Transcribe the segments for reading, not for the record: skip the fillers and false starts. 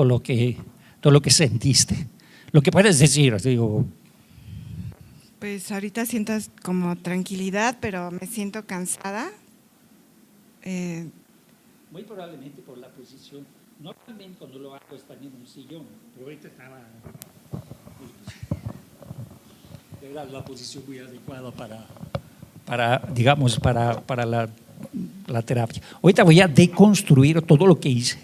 todo lo que sentiste. Lo que puedes decir, digo. Pues ahorita siento como tranquilidad, pero me siento cansada. Muy probablemente por la posición. Normalmente cuando lo hago está en un sillón, pero ahorita estaba. Era la posición muy adecuada para la terapia. Ahorita voy a deconstruir todo lo que hice,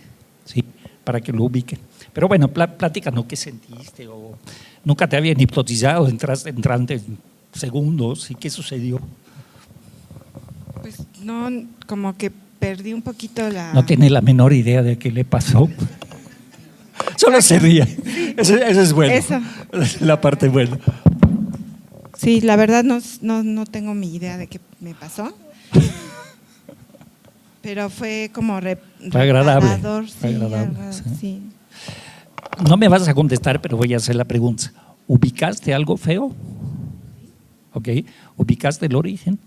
¿sí? Para que lo ubiquen. Pero bueno, platícanos qué sentiste, o nunca te habían hipnotizado, entraste en segundos, ¿y qué sucedió? Pues no, como que perdí un poquito la… No tiene la menor idea de qué le pasó. Solo se ríe. Eso es bueno. Eso. La parte buena. Sí, la verdad no tengo mi idea de qué me pasó. Pero fue como agradable. Sí, Agradable, sí. Sí. No me vas a contestar, pero voy a hacer la pregunta. ¿Ubicaste algo feo? Ok. ¿Ubicaste el origen?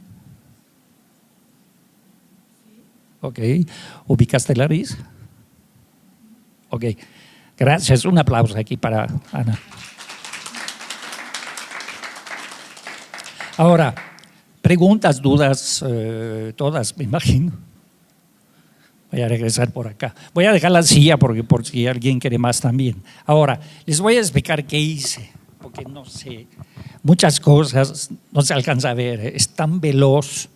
Ok. ¿Ubicaste la nariz? Ok. Gracias. Un aplauso aquí para Ana. Ahora, preguntas, dudas, todas, me imagino. Voy a regresar por acá. Voy a dejar la silla porque por si alguien quiere más también. Ahora, les voy a explicar qué hice, porque no sé, muchas cosas no se alcanza a ver, es tan veloz.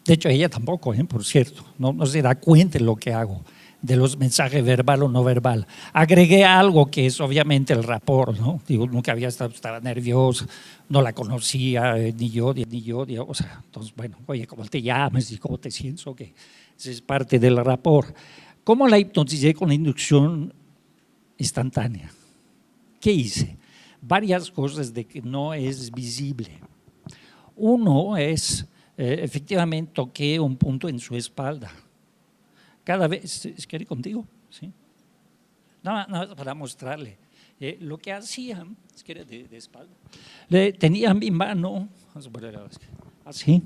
De hecho, ella tampoco, por cierto, no se da cuenta de lo que hago, de los mensajes verbal o no verbal. Agregué algo que es obviamente el rapport, ¿no? Digo, nunca había estaba nervioso, no la conocía, ni yo, o sea, entonces, bueno, oye, ¿cómo te llamas y cómo te sientes? Ok, esa es parte del rapport. ¿Cómo la hipnoticé con la inducción instantánea? ¿Qué hice? Varias cosas de que no es visible. Uno es, efectivamente, toqué un punto en su espalda. Cada vez, ¿es que ir contigo? ¿Sí? Nada más para mostrarle. Lo que hacía, es que era de espalda, tenía mi mano, vamos a poner así.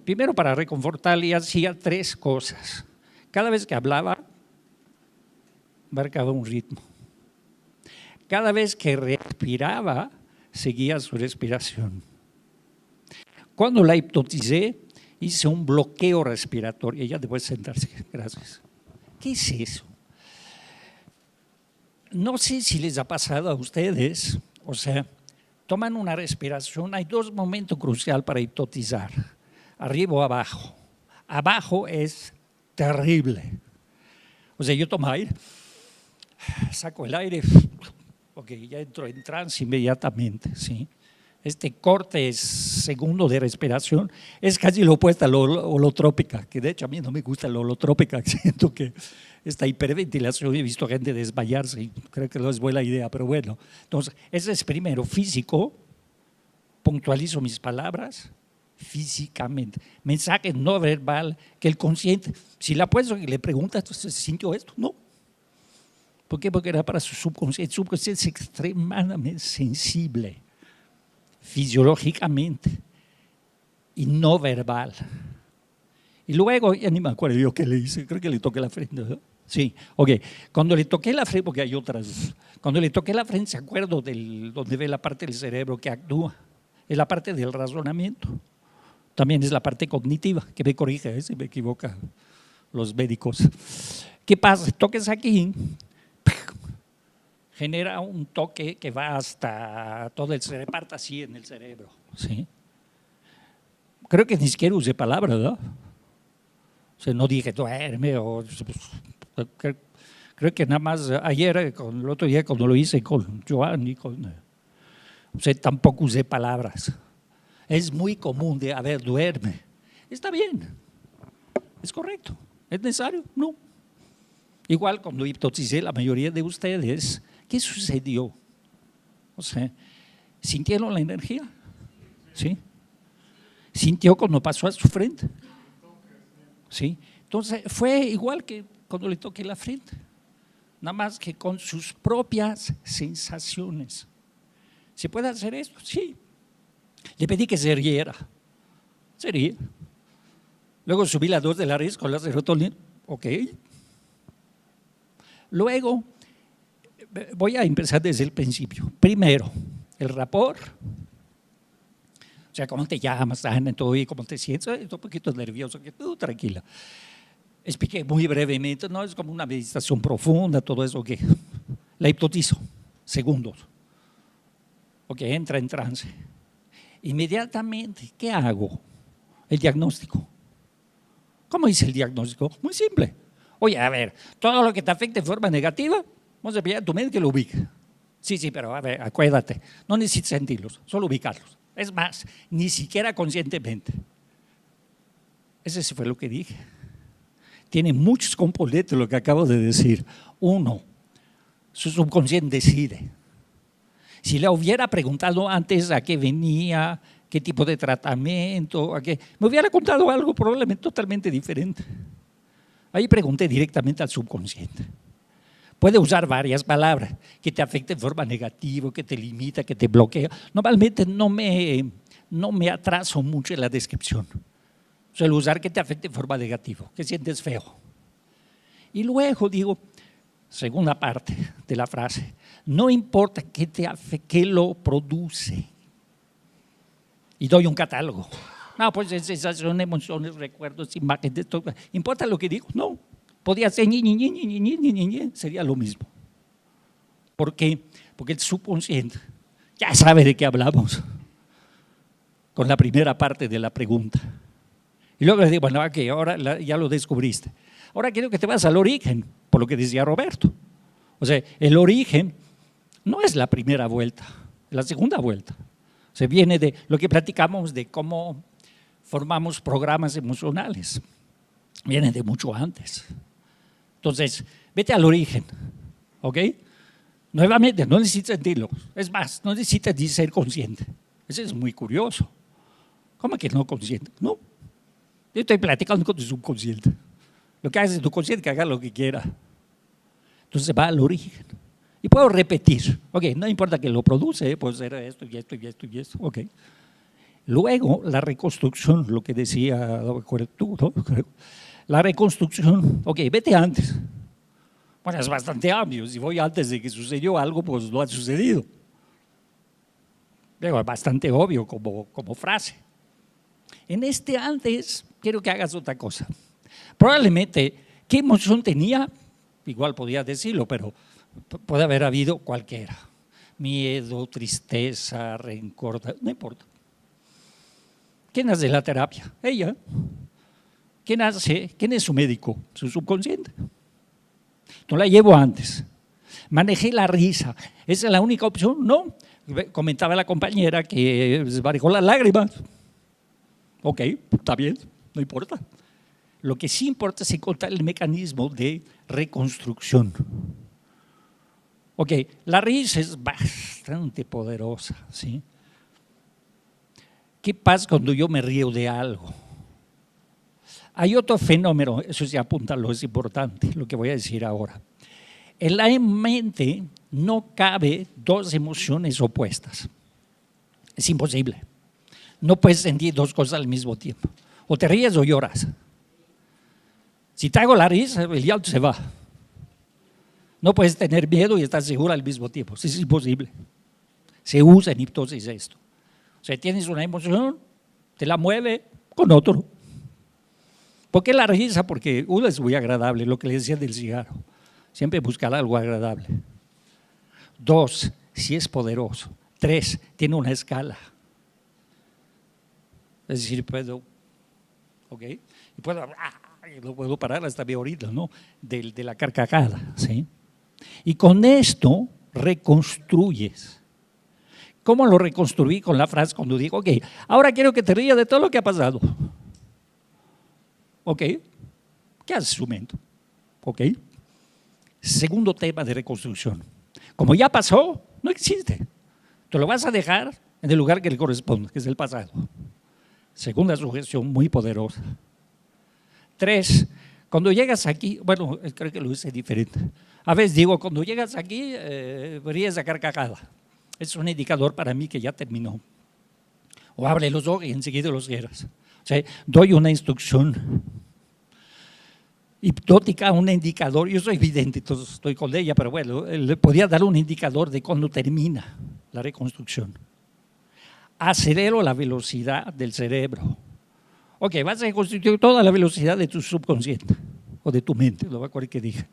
Primero para reconfortarle, hacía tres cosas. Cada vez que hablaba, marcaba un ritmo. Cada vez que respiraba, seguía su respiración. Cuando la hipnoticé, hice un bloqueo respiratorio. Ella debe sentarse, gracias. ¿Qué es eso? No sé si les ha pasado a ustedes, o sea, toman una respiración, hay dos momentos cruciales para hipnotizar, arriba o abajo. Abajo es terrible. O sea, yo tomo aire, saco el aire, ok, ya entro en trance inmediatamente, ¿sí? Este corte segundo de respiración es casi lo opuesto a la holotrópica, que de hecho a mí no me gusta la holotrópica, siento que esta hiperventilación, he visto gente desmayarse y creo que no es buena idea, pero bueno. Entonces, ese es primero físico, puntualizo mis palabras físicamente, mensaje no verbal que el consciente, si la puedes y le preguntas, ¿se sintió esto? No. ¿Por qué? Porque era para su subconsciente. El subconsciente es extremadamente sensible fisiológicamente y no verbal. Y luego, ya ni me acuerdo yo qué le hice, creo que le toqué la frente, ¿no? Sí, ok. Cuando le toqué la frente, porque hay otras, cuando le toqué la frente, se acuerdo donde ve la parte del cerebro que actúa, es la parte del razonamiento, también es la parte cognitiva, que me corrige si me equivocan los médicos. ¿Qué pasa? Toques aquí, genera un toque que va hasta todo el cerebro, parte así en el cerebro, ¿sí? Creo que ni siquiera usé palabras, ¿no? O sea, no dije duerme o… Creo que nada más ayer, el otro día cuando lo hice con Joan y o sea, tampoco usé palabras. Es muy común de, a ver, duerme. Está bien, es correcto. ¿Es necesario? No. Igual cuando hipnoticé la mayoría de ustedes, ¿qué sucedió? O sea, ¿sintieron la energía? ¿Sí? ¿Sintió cuando pasó a su frente? ¿Sí? Entonces fue igual que cuando le toqué la frente, nada más que con sus propias sensaciones. ¿Se puede hacer esto? Sí. Le pedí que se riera. Se ríe. Luego subí la 2 de la nariz con la serotonina. Ok. Luego, voy a empezar desde el principio. Primero, el rapport. O sea, ¿cómo te llamas, Ana? ¿Y cómo te sientes? Estoy un poquito nervioso, tranquila. Expliqué muy brevemente, no es como una meditación profunda, todo eso que la hipnotizo, segundos. Ok, entra en trance. Inmediatamente, ¿qué hago? El diagnóstico. ¿Cómo hice el diagnóstico? Muy simple. Oye, a ver, todo lo que te afecte de forma negativa, vamos a pedir a tu mente que lo ubique. Sí, pero a ver, acuérdate, no necesitas sentirlos, solo ubicarlos. Es más, ni siquiera conscientemente. Ese sí fue lo que dije. Tiene muchos componentes lo que acabo de decir. Uno, su subconsciente decide. Si le hubiera preguntado antes a qué venía, qué tipo de tratamiento, me hubiera contado algo probablemente totalmente diferente. Ahí pregunté directamente al subconsciente. Puede usar varias palabras que te afecten de forma negativa, que te limita, que te bloquea. Normalmente no me atraso mucho en la descripción. Suelo usar que te afecte de forma negativa, que sientes feo. Y luego digo, segunda parte de la frase, no importa qué te afecte, qué lo produce. Y doy un catálogo. No, pues sensaciones, emociones, recuerdos, imágenes, todo. ¿Importa lo que digo? No. Podía ser sería lo mismo. ¿Por qué? Porque el subconsciente ya sabe de qué hablamos con la primera parte de la pregunta. Y luego le digo, bueno, ok, ahora ya lo descubriste. Ahora quiero que te vas al origen, por lo que decía Roberto. O sea, el origen no es la primera vuelta, es la segunda vuelta. O sea, viene de lo que platicamos de cómo formamos programas emocionales. Viene de mucho antes. Entonces, vete al origen, ¿ok? Nuevamente, no necesitas sentirlo. Es más, no necesitas ni ser consciente. Eso es muy curioso. ¿Cómo que no consciente? No. Yo estoy platicando con tu subconsciente. Lo que hace tu consciente que haga lo que quiera. Entonces va al origen. Y puedo repetir. Ok, no importa que lo produce, puede ser esto y esto y esto y esto. Ok. Luego, la reconstrucción, lo que decía tú, ¿no? La reconstrucción, ok, vete antes. Bueno, es bastante amplio. Si voy antes de que sucedió algo, pues no ha sucedido. Pero es bastante obvio como frase. En este antes, quiero que hagas otra cosa. Probablemente, ¿qué emoción tenía? Igual podía decirlo, pero puede haber habido cualquiera. Miedo, tristeza, rencor, no importa. ¿Quién hace la terapia? Ella. ¿Quién es su médico? Su subconsciente. No la llevo antes. Manejé la risa. ¿Esa es la única opción? No. Comentaba la compañera que desbarajó las lágrimas. Ok, está bien, no importa. Lo que sí importa es encontrar el mecanismo de reconstrucción. Ok, la risa es bastante poderosa, ¿sí? ¿Qué pasa cuando yo me río de algo? Hay otro fenómeno, eso sí, apúntalo, es importante, lo que voy a decir ahora. En la mente no cabe dos emociones opuestas. Es imposible. No puedes sentir dos cosas al mismo tiempo. O te ríes o lloras. Si te hago la risa, el llanto se va. No puedes tener miedo y estar segura al mismo tiempo. Es imposible. Se usa en hipnosis esto. O sea, tienes una emoción, te la mueve con otro. ¿Por qué la risa? Porque uno es muy agradable, lo que le decía del cigarro. Siempre buscar algo agradable. Dos, si es poderoso. Tres, tiene una escala. Es decir, puedo, ¿ok? Y no puedo parar hasta mi orina, ¿no? De la carcajada, ¿sí? Y con esto reconstruyes. ¿Cómo lo reconstruí con la frase cuando digo, ok, ahora quiero que te rías de todo lo que ha pasado? Ok, ¿qué hace su mente? Ok. Segundo tema de reconstrucción. Como ya pasó, no existe. Te lo vas a dejar en el lugar que le corresponde, que es el pasado. Segunda sugestión muy poderosa. Tres, cuando llegas aquí, bueno, creo que lo hice diferente. A veces digo, cuando llegas aquí, ríes a carcajada. Es un indicador para mí que ya terminó. O abre los ojos y enseguida los cierras. O sea, doy una instrucción. hipnótica, un indicador, yo soy vidente, entonces estoy con ella, pero bueno, le podía dar un indicador de cuando termina la reconstrucción. Acelero la velocidad del cerebro. Ok, vas a reconstruir toda la velocidad de tu subconsciente o de tu mente, lo voy a acordar que dije.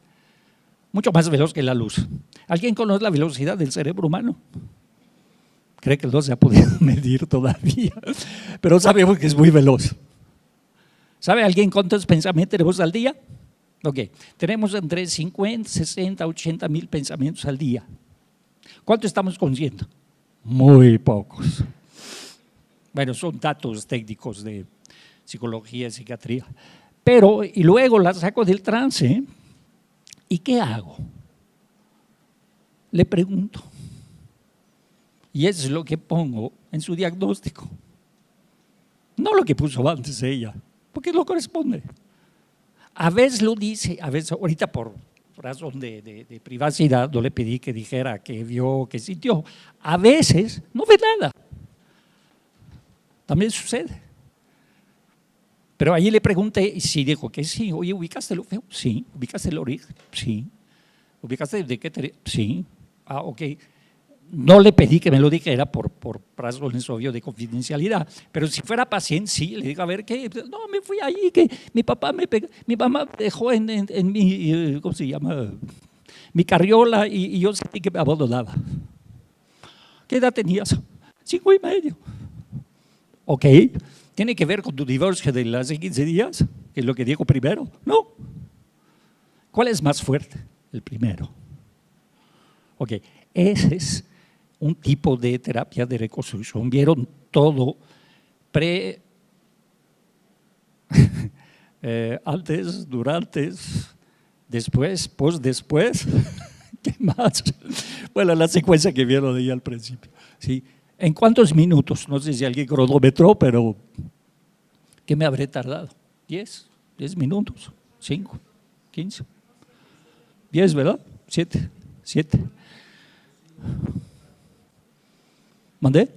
Mucho más veloz que la luz. ¿Alguien conoce la velocidad del cerebro humano? Cree que no se ha podido medir todavía, pero sabemos que es muy veloz. ¿Sabe alguien cuántos pensamientos tenemos al día? Ok, tenemos entre 50, 60, 80 mil pensamientos al día. ¿Cuánto estamos conscientes? Muy pocos. Bueno, son datos técnicos de psicología y psiquiatría. Pero, y luego la saco del trance, ¿y qué hago? Le pregunto. Y eso es lo que pongo en su diagnóstico. No lo que puso antes ella, porque no corresponde. A veces lo dice, a veces ahorita por razón de privacidad no le pedí que dijera que vio, que sintió. A veces no ve nada. También sucede. Pero allí le pregunté y sí dijo que sí. Oye, ¿ubicaste lo feo? Sí. ¿Ubicaste el origen? Sí. ¿Ubicaste de qué te? Sí. Ah, ok. No le pedí que me lo dijera por razones obvias de confidencialidad, pero si fuera paciente, sí, le digo, a ver, ¿qué? No, me fui allí, que mi papá me pegó, mi mamá dejó en mi, ¿cómo se llama? Mi carriola y yo sentí que me abandonaba. ¿Qué edad tenías? 5 y medio. Ok, ¿tiene que ver con tu divorcio de hace 15 días? Que es lo que dijo primero. No. ¿Cuál es más fuerte? El primero. Ok, ese es un tipo de terapia de reconstrucción. Vieron todo antes, durante, después, después. ¿Qué más? Bueno, la secuencia que vieron ahí al principio. ¿Sí? ¿En cuántos minutos? No sé si alguien cronometró, pero ¿qué me habré tardado? 10 minutos, 5, 15, 10, ¿verdad? 7. ¿Mandé?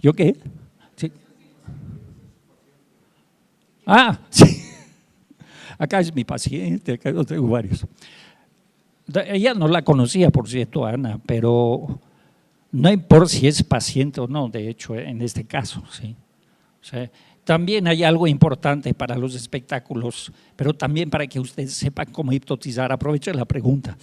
¿Yo qué? Sí. Ah, sí. Acá es mi paciente, acá yo tengo varios. Ella no la conocía, por cierto, Ana, pero no importa si es paciente o no, de hecho, en este caso, sí. O sea, también hay algo importante para los espectáculos, pero también para que ustedes sepan cómo hipnotizar. Aprovechen la pregunta.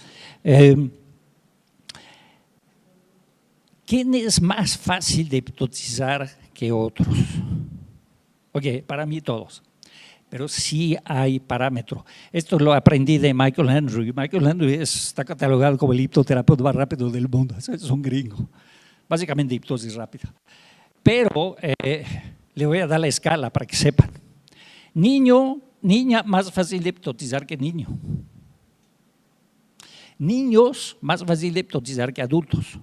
¿Quién es más fácil de hipnotizar que otros? Ok, para mí todos, pero sí hay parámetro. Esto lo aprendí de Michael Henry. Michael Henry está catalogado como el hipnoterapeuta más rápido del mundo, es un gringo, básicamente hipnosis rápida. Pero le voy a dar la escala para que sepan. Niño, niña, más fácil de hipnotizar que niño. Niños, más fácil de hipnotizar que adultos.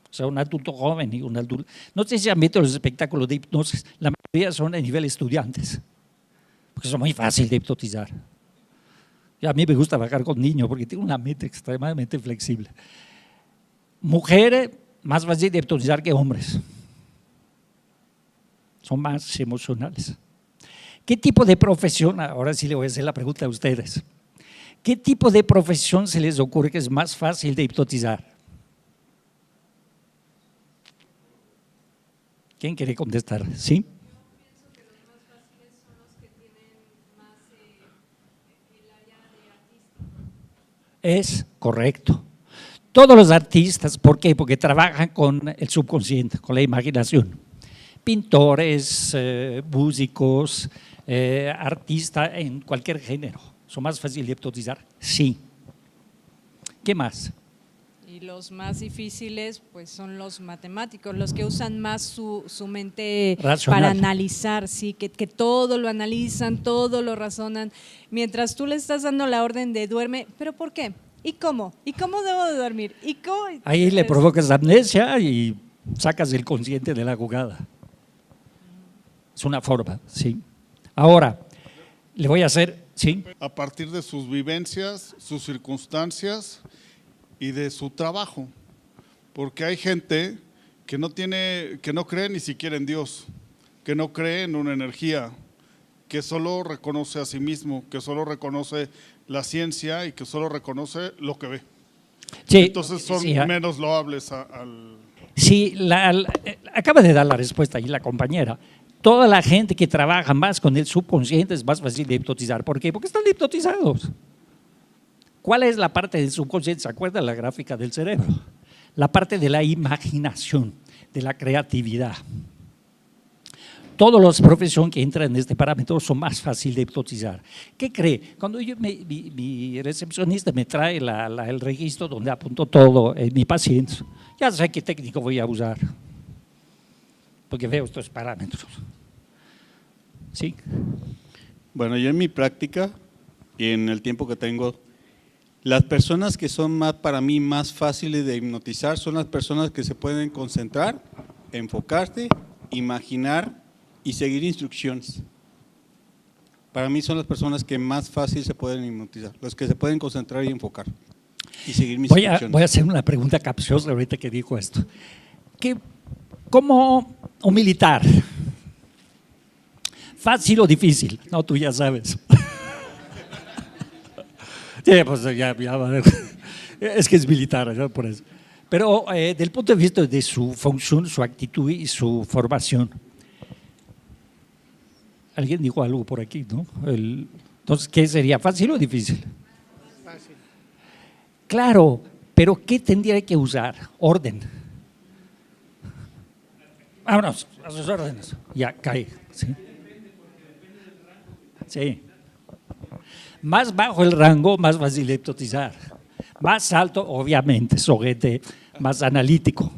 O sea, un adulto joven y un adulto… No sé si han visto los espectáculos de hipnosis, la mayoría son a nivel estudiantes, porque son muy fáciles de hipnotizar. Y a mí me gusta trabajar con niños porque tiene una mente extremadamente flexible. Mujeres, más fácil de hipnotizar que hombres. Son más emocionales. ¿Qué tipo de profesión? Ahora sí le voy a hacer la pregunta a ustedes. ¿Qué tipo de profesión se les ocurre que es más fácil de hipnotizar? ¿Quién quiere contestar? ¿Sí? Yo pienso que los más fáciles son los que tienen más el área de artístico. Es correcto. Todos los artistas, ¿por qué? Porque trabajan con el subconsciente, con la imaginación. Pintores, músicos, artistas en cualquier género. ¿Son más fáciles de hipnotizar? Sí. ¿Qué más? Y los más difíciles pues son los matemáticos, los que usan más su mente racional para analizar, sí, que todo lo analizan, todo lo razonan, mientras tú le estás dando la orden de duerme, ¿pero por qué? ¿Y cómo? ¿Y cómo debo de dormir? ¿Y cómo? Ahí le provocas amnesia y sacas el consciente de la jugada. Es una forma, sí. Ahora, le voy a hacer, ¿sí? A partir de sus vivencias, sus circunstancias y de su trabajo, porque hay gente que no cree ni siquiera en Dios, que no cree en una energía, que solo reconoce a sí mismo, que solo reconoce la ciencia y que solo reconoce lo que ve. Sí, Entonces son sí, menos loables al… sí, acaba de dar la respuesta ahí la compañera. Toda la gente que trabaja más con el subconsciente es más fácil de hipnotizar. ¿Por qué? Porque están hipnotizados. ¿Cuál es la parte del subconsciente? ¿Se acuerdan de la gráfica del cerebro? La parte de la imaginación, de la creatividad. Todas las profesiones que entran en este parámetro son más fáciles de hipnotizar. ¿Qué cree? Cuando mi recepcionista me trae el registro donde apuntó todo mi paciente, ya sé qué técnico voy a usar, porque veo estos parámetros. ¿Sí? Bueno, yo en mi práctica y en el tiempo que tengo, las personas que son para mí más fáciles de hipnotizar son las personas que se pueden concentrar, enfocarse, imaginar y seguir instrucciones. Para mí son las personas que más fácil se pueden hipnotizar, los que se pueden concentrar y enfocar y seguir mis instrucciones. Voy a hacer una pregunta capciosa ahorita que dijo esto. ¿Cómo un militar? ¿Fácil o difícil? No, tú ya sabes. Sí, pues ya va a ver. Es que es militar, ¿no? Por eso. Pero del punto de vista de su función, su actitud y su formación, alguien dijo algo por aquí, ¿no? Entonces, ¿qué sería? ¿Fácil o difícil? Fácil. Claro, pero ¿qué tendría que usar? Orden. Vámonos, a sus órdenes. Ya, cae. Sí. Sí. Más bajo el rango, más fácil de hipnotizar. Más alto, obviamente, son gente más analítico.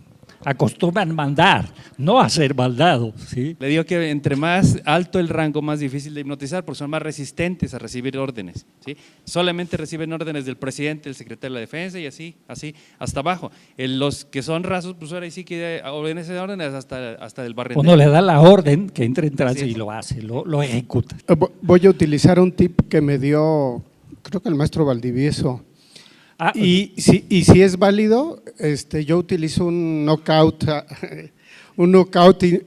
Acostumbran mandar, no a ser mandado. ¿Sí? Le digo que entre más alto el rango, más difícil de hipnotizar, porque son más resistentes a recibir órdenes. ¿Sí? Solamente reciben órdenes del presidente, del secretario de la defensa y así hasta abajo. Los que son rasos, pues ahora sí que obedecen órdenes hasta del barrendero. Uno le da la orden que entre en trance y lo hace, lo ejecuta. Voy a utilizar un tip que me dio, creo que el maestro Valdivieso. Y si es válido, yo utilizo un knockout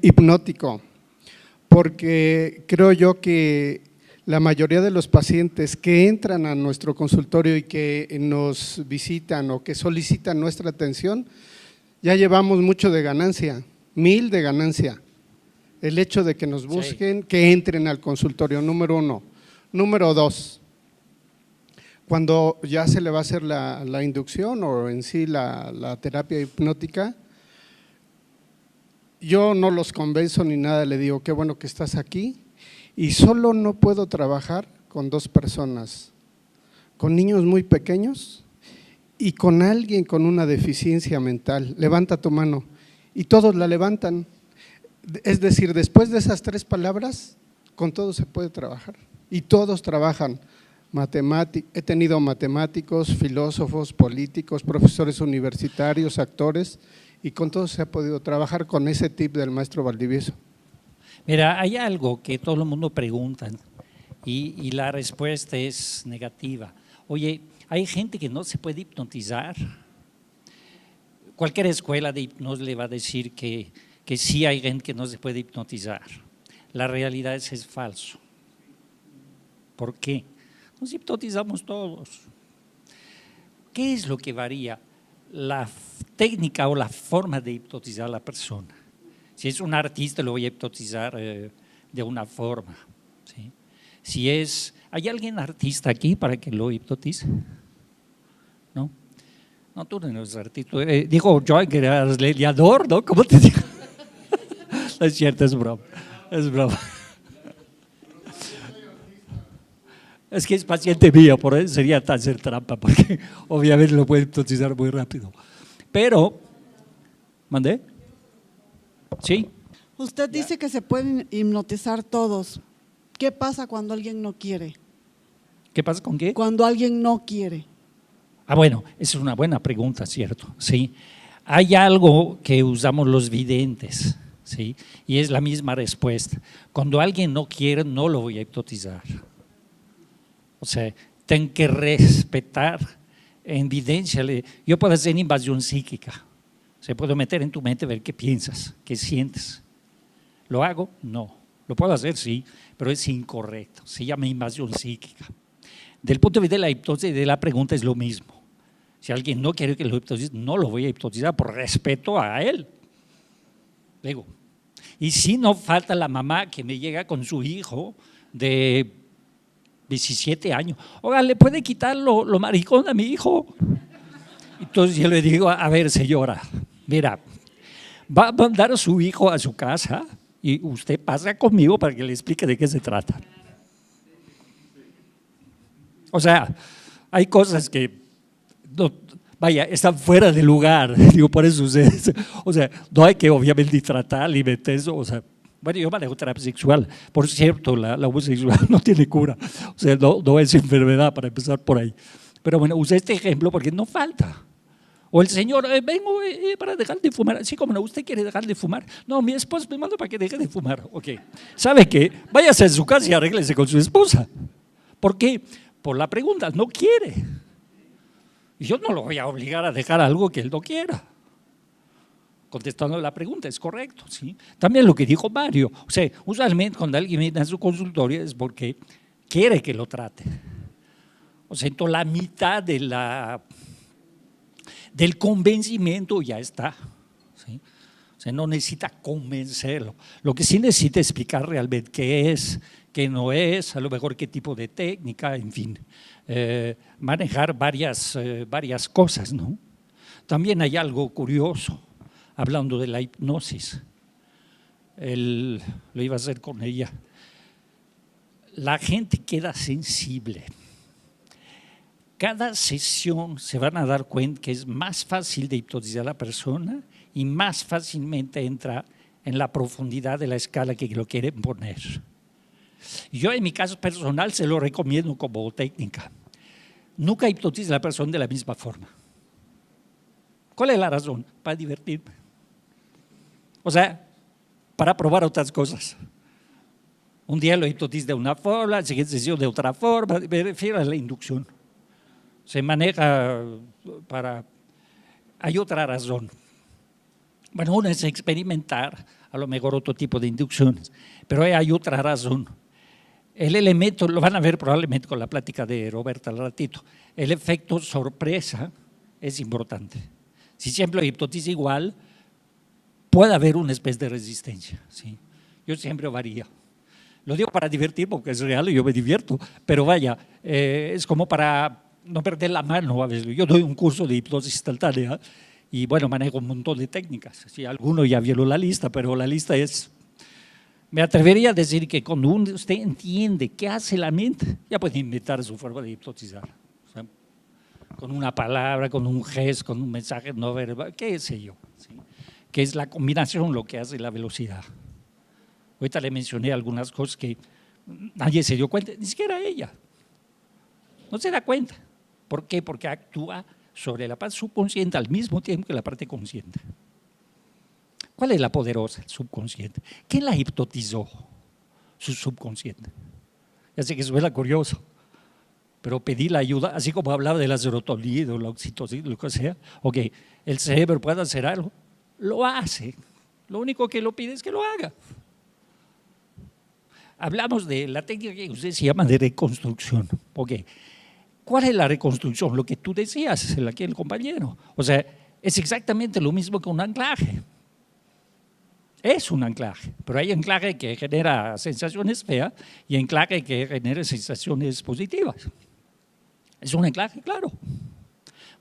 hipnótico, porque creo yo que la mayoría de los pacientes que entran a nuestro consultorio y que nos visitan o que solicitan nuestra atención, ya llevamos mucho de ganancia, 1000 de ganancia. El hecho de que nos busquen, que entren al consultorio, número 1. Número 2. Cuando ya se le va a hacer la inducción o en sí la terapia hipnótica, yo no los convenzo ni nada, le digo, qué bueno que estás aquí y solo no puedo trabajar con 2 personas, con niños muy pequeños y con alguien con una deficiencia mental. Levanta tu mano y todos la levantan. Es decir, después de esas 3 palabras, con todos se puede trabajar y todos trabajan. He tenido matemáticos, filósofos, políticos, profesores universitarios, actores, y con todos se ha podido trabajar con ese tip del maestro Valdivieso. Mira, hay algo que todo el mundo pregunta y la respuesta es negativa. Oye, hay gente que no se puede hipnotizar. Cualquier escuela de hipnosis le va a decir que sí hay gente que no se puede hipnotizar. La realidad es falso. ¿Por qué? Nos hipnotizamos todos. ¿Qué es lo que varía? La técnica o la forma de hipnotizar a la persona. Si es un artista, lo voy a hipnotizar de una forma. ¿Sí? ¿Hay alguien artista aquí para que lo hipnotice? ¿No? No, tú no eres artista. Dijo Joy que eras leñador, ¿no? ¿Cómo te digo? No es cierto, es broma. Es broma. Es que es paciente mío, por eso sería hacer trampa, porque obviamente lo puede hipnotizar muy rápido. Pero, ¿mandé? ¿Sí? Usted dice que se pueden hipnotizar todos. ¿Qué pasa cuando alguien no quiere? ¿Qué pasa con qué? Cuando alguien no quiere. Bueno, esa es una buena pregunta, ¿cierto? Sí. Hay algo que usamos los videntes, ¿sí? Y es la misma respuesta. Cuando alguien no quiere, no lo voy a hipnotizar. O sea, tengo que respetar en evidencia. Yo puedo hacer invasión psíquica. Se puedo meter en tu mente, ver qué piensas, qué sientes. ¿Lo hago? No. Lo puedo hacer, sí, pero es incorrecto. Se llama invasión psíquica. Del punto de vista de la hipnosis, de la pregunta es lo mismo. Si alguien no quiere que lo hipnotice, no lo voy a hipnotizar por respeto a él. Digo, y si no falta la mamá que me llega con su hijo de 17 años. Oiga, ¿le puede quitar lo maricón a mi hijo? Entonces yo le digo, a ver señora, mira, va a mandar a su hijo a su casa y usted pasa conmigo para que le explique de qué se trata. O sea, hay cosas que, no, vaya, están fuera de lugar, digo, por eso, o sea, no hay que obviamente tratar ni meter eso, o sea, bueno, yo manejo terapia sexual, por cierto, la homosexual no tiene cura, o sea, no es enfermedad para empezar por ahí, pero bueno, usé este ejemplo porque no falta. O el señor, vengo para dejar de fumar, así como no, ¿usted quiere dejar de fumar? No, mi esposa me manda para que deje de fumar, ok, ¿sabe qué? Váyase a su casa y arréglese con su esposa. ¿Por qué? Por la pregunta, no quiere. Y yo no lo voy a obligar a dejar algo que él no quiera. Contestando la pregunta, es correcto, ¿sí? También lo que dijo Mario, o sea, usualmente cuando alguien viene a su consultorio es porque quiere que lo trate. O sea, entonces la mitad de del convencimiento ya está, ¿sí? O sea, no necesita convencerlo. Lo que sí necesita explicar realmente qué es, qué no es, a lo mejor qué tipo de técnica, en fin, manejar varias cosas, ¿no? También hay algo curioso, hablando de la hipnosis, lo iba a hacer con ella, la gente queda sensible. Cada sesión se van a dar cuenta que es más fácil de hipnotizar a la persona y más fácilmente entra en la profundidad de la escala que lo quieren poner. Yo en mi caso personal se lo recomiendo como técnica. Nunca hipnotice a la persona de la misma forma. ¿Cuál es la razón? Para divertirme. O sea, para probar otras cosas. Un día lo hipnotice de una forma, la siguiente sesión de otra forma, me refiero a la inducción. Se maneja para… Hay otra razón. Bueno, una es experimentar, a lo mejor otro tipo de inducciones, pero hay otra razón. El elemento, lo van a ver probablemente con la plática de Roberta al ratito, el efecto sorpresa es importante. Si siempre lo hipnotiza igual, puede haber una especie de resistencia, ¿sí? Yo siempre varía. Lo digo para divertir porque es real y yo me divierto, pero vaya, es como para no perder la mano a veces. Yo doy un curso de hipnosis instantánea y bueno, manejo un montón de técnicas. Sí, alguno ya vieron la lista, pero la lista es… Me atrevería a decir que cuando usted entiende qué hace la mente, ya puede inventar su forma de hipnotizar. O sea, con una palabra, con un gesto, con un mensaje no verbal, qué sé yo, ¿sí? Que es la combinación lo que hace la velocidad. Ahorita le mencioné algunas cosas que nadie se dio cuenta, ni siquiera ella. No se da cuenta. ¿Por qué? Porque actúa sobre la parte subconsciente al mismo tiempo que la parte consciente. ¿Cuál es la poderosa? El subconsciente. ¿Quién la hipnotizó? Su subconsciente. Ya sé que suena curioso, pero pedí la ayuda, así como hablaba de la serotonina o la oxitocina, lo que sea. Ok, el cerebro puede hacer algo, lo hace. Lo único que lo pide es que lo haga. Hablamos de la técnica que usted se llama de reconstrucción. Ok, ¿cuál es la reconstrucción? Lo que tú decías, aquí el compañero. O sea, es exactamente lo mismo que un anclaje. Es un anclaje, pero hay anclaje que genera sensaciones feas y anclaje que genera sensaciones positivas. Es un anclaje, claro.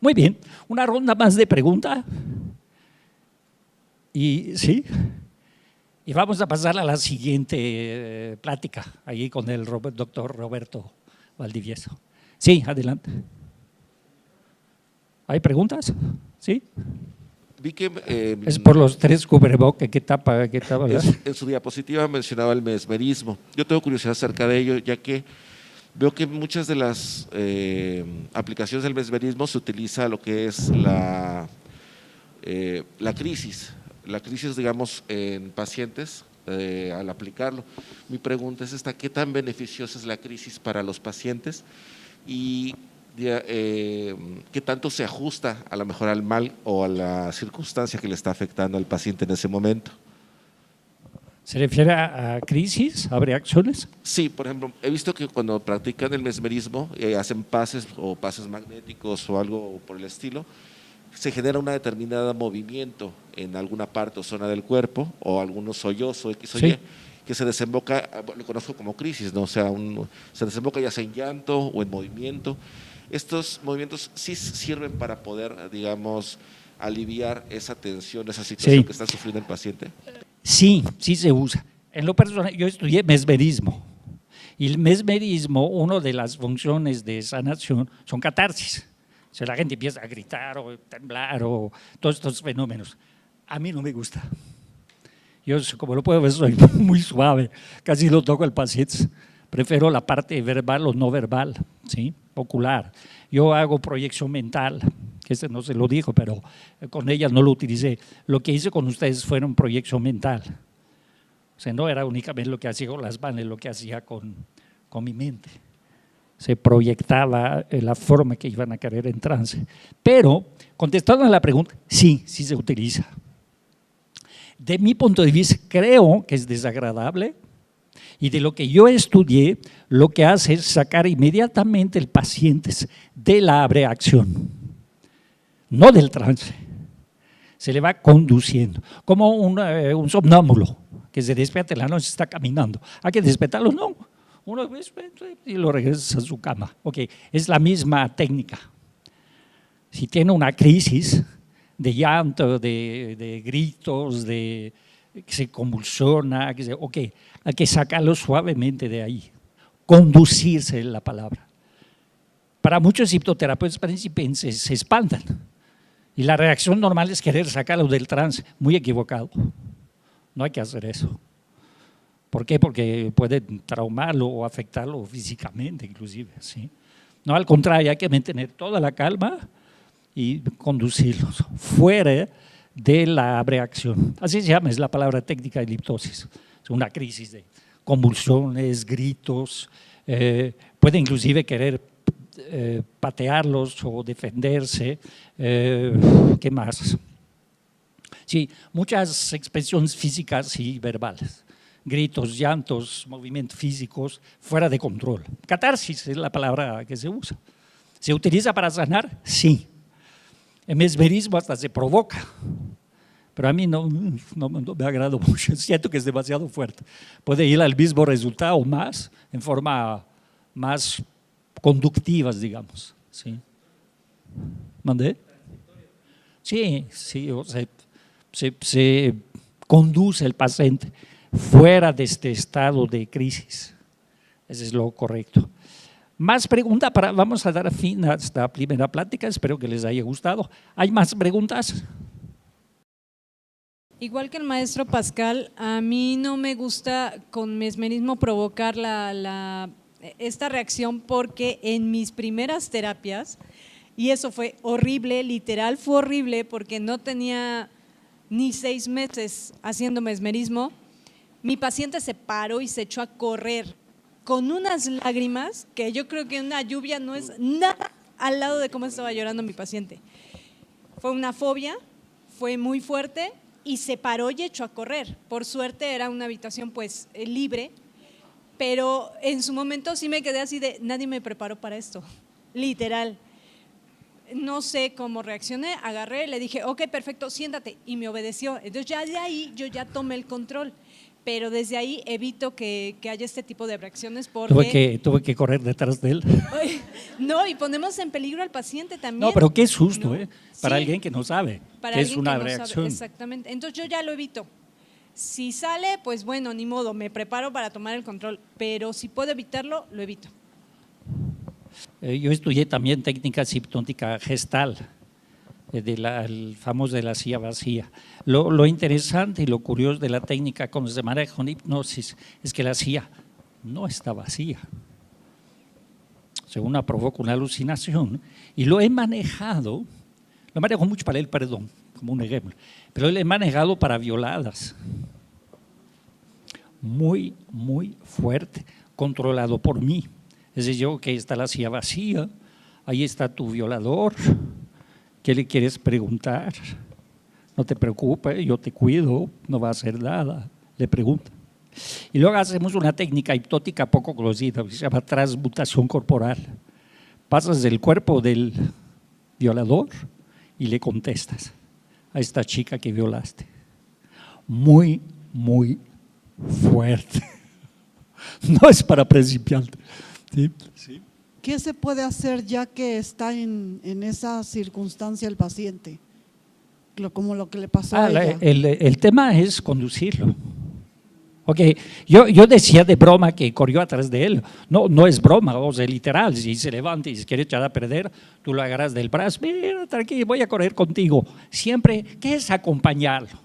Muy bien, una ronda más de preguntas. Y sí, y vamos a pasar a la siguiente plática, ahí con el doctor Roberto Valdivieso. Sí, adelante. ¿Hay preguntas? ¿Sí? Vi que es por los 3 cubrebocas que tapa. En su diapositiva mencionaba el mesmerismo. Yo tengo curiosidad acerca de ello, ya que veo que en muchas de las aplicaciones del mesmerismo se utiliza lo que es la crisis. La crisis, digamos, en pacientes al aplicarlo. Mi pregunta es esta: ¿qué tan beneficiosa es la crisis para los pacientes? Y qué tanto se ajusta a lo mejor al mal o a la circunstancia que le está afectando al paciente en ese momento. ¿Se refiere a crisis, a reacciones? Sí, por ejemplo, he visto que cuando practican el mesmerismo, hacen pases o pases magnéticos o algo por el estilo, se genera un determinado movimiento en alguna parte o zona del cuerpo o algún sollozo X o Sí. Y, que se desemboca, lo conozco como crisis, ¿no? O sea, se desemboca ya sea en llanto o en movimiento. Estos movimientos sí sirven para poder, digamos, aliviar esa tensión, esa situación Sí. que está sufriendo el paciente. Sí, sí se usa. En lo personal, yo estudié mesmerismo. Y el mesmerismo, una de las funciones de sanación son catarsis. O sea, la gente empieza a gritar o temblar o todos estos fenómenos. A mí no me gusta. Yo, como lo puedo ver, soy muy suave, casi lo toco al paciente. Prefiero la parte verbal o no verbal, ¿sí? Ocular. Yo hago proyección mental, que este no se lo dijo, pero con ella no lo utilicé. Lo que hice con ustedes fueron proyección mental. O sea, no era únicamente lo que hacía con las manos, lo que hacía con mi mente. Se proyectaba la forma que iban a caer en trance. Pero, contestando a la pregunta, sí, sí se utiliza. De mi punto de vista, creo que es desagradable y de lo que yo estudié, lo que hace es sacar inmediatamente el paciente de la abreacción, no del trance. Se le va conduciendo, como un somnámbulo que se despierta en la noche y está caminando. ¿Hay que despertarlo? No. Uno y lo regresa a su cama. Ok, es la misma técnica. Si tiene una crisis de llanto, de gritos, que se convulsiona, ok, hay que sacarlo suavemente de ahí, conducirse la palabra. Para muchos hipnoterapeutas principiantes se espantan y la reacción normal es querer sacarlo del trance, muy equivocado. No hay que hacer eso. ¿Por qué? Porque puede traumarlo o afectarlo físicamente inclusive, ¿sí? No, al contrario, hay que mantener toda la calma y conducirlos fuera de la abreacción. Así se llama, es la palabra técnica de hipnosis. Es una crisis de convulsiones, gritos, puede inclusive querer patearlos o defenderse. ¿Qué más? Sí, muchas expresiones físicas y verbales. Gritos, llantos, movimientos físicos fuera de control. Catarsis es la palabra que se usa. ¿Se utiliza para sanar? Sí. El mesmerismo hasta se provoca, pero a mí no me agrada mucho, siento que es demasiado fuerte. Puede ir al mismo resultado más, en forma más conductivas, digamos. ¿Sí? ¿Mandé? Sí, sí, o sea, se conduce el paciente fuera de este estado de crisis. Eso es lo correcto. Más preguntas, vamos a dar fin a esta primera plática, espero que les haya gustado. ¿Hay más preguntas? Igual que el maestro Pascal, a mí no me gusta con mesmerismo provocar esta reacción porque en mis primeras terapias, y eso fue horrible, literal fue horrible porque no tenía ni 6 meses haciendo mesmerismo, mi paciente se paró y se echó a correr con unas lágrimas que yo creo que una lluvia no es nada al lado de cómo estaba llorando mi paciente. Fue una fobia, fue muy fuerte y se paró y echó a correr. Por suerte era una habitación pues libre, pero en su momento sí me quedé así de nadie me preparó para esto, literal. No sé cómo reaccioné, agarré, le dije, ok, perfecto, siéntate, y me obedeció. Entonces ya de ahí yo ya tomé el control. Pero desde ahí evito que haya este tipo de reacciones porque… Tuve que correr detrás de él. No, y ponemos en peligro al paciente también. No, pero qué susto, ¿no? Para Sí, alguien que no sabe para que es una que no reacción. sabe, exactamente, entonces yo ya lo evito. Si sale, pues bueno, ni modo, me preparo para tomar el control, pero si puedo evitarlo, lo evito. Yo estudié también técnicas hipnóticas gestal, el famoso de la silla vacía. Lo interesante y lo curioso de la técnica cuando se maneja con hipnosis es que la silla no está vacía. Según una provoca una alucinación y lo manejo mucho para el perdón, como un ejemplo, pero lo he manejado para violadas. Muy, muy fuerte, controlado por mí. Es decir, yo que está la silla vacía, ahí está tu violador, ¿qué le quieres preguntar? No te preocupes, yo te cuido, no va a hacer nada. le pregunta. Y luego hacemos una técnica hipnótica poco conocida, que se llama transmutación corporal. Pasas del cuerpo del violador y le contestas a esta chica que violaste. Muy, muy fuerte. No es para principiantes. ¿Sí? Sí. ¿Qué se puede hacer ya que está en esa circunstancia el paciente? Como lo que le pasó a ella. El tema es conducirlo. Okay. Yo decía de broma que corrió atrás de él. No es broma, o sea, literal. Si se levanta y se quiere echar a perder, tú lo agarras del brazo. Mira, tranquilo, voy a correr contigo. Siempre, ¿qué es acompañarlo?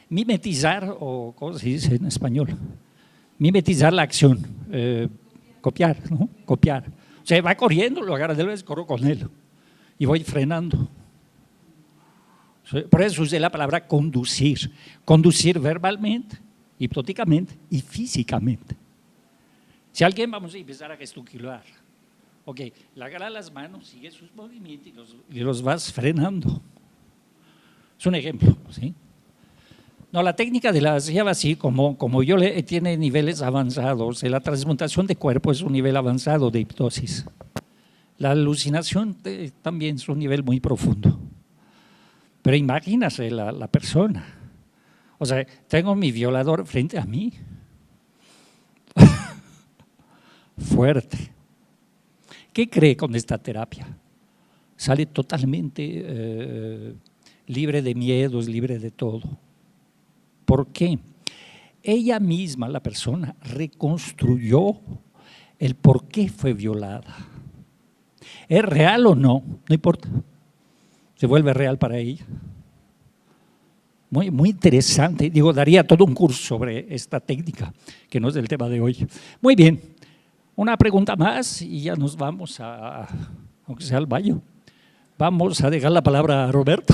Mimetizar, o ¿cómo se dice en español? Mimetizar la acción. Copiar, ¿no? Copiar. O sea, va corriendo, lo agarras del brazo, corro con él. Y voy frenando. Por eso usé la palabra conducir. Conducir verbalmente, hipnóticamente y físicamente. Si alguien vamos a empezar a gesticular, ok, le agarra las manos, sigue sus movimientos y los vas frenando. Es un ejemplo, ¿sí? No, la técnica de la lleva así, como tiene niveles avanzados. La transmutación de cuerpo es un nivel avanzado de hipnosis. La alucinación también es un nivel muy profundo. Pero imagínate la persona. O sea, tengo mi violador frente a mí. Fuerte. ¿Qué cree con esta terapia? Sale totalmente libre de miedos, libre de todo. ¿Por qué? Ella misma, la persona, reconstruyó el por qué fue violada. ¿Es real o no? No importa. Se vuelve real para ella. Muy, muy interesante. Digo, daría todo un curso sobre esta técnica, que no es el tema de hoy. Muy bien. Una pregunta más y ya nos vamos aunque sea al baño. Vamos a dejar la palabra a Roberto.